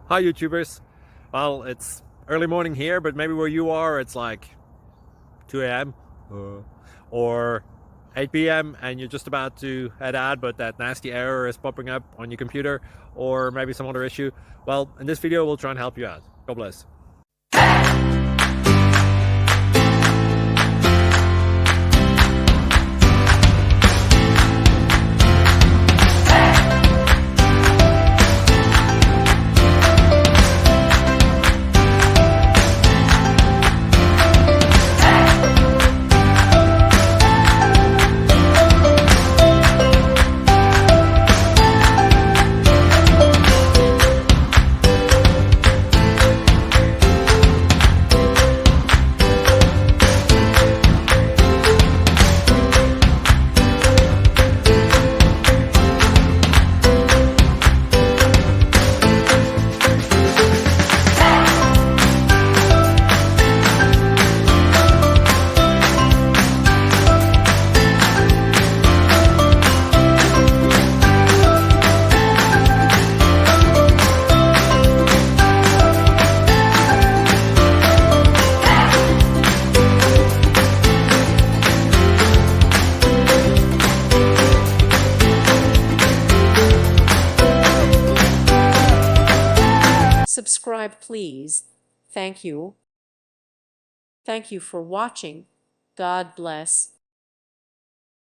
Hi YouTubers. Well, it's early morning here, but maybe where you are it's like 2 a.m. or 8 p.m. and you're just about to head out, but that nasty error is popping up on your computer, or maybe some other issue. Well, in this video we'll try and help you out. God bless. Subscribe, please. Thank you. Thank you for watching. God bless.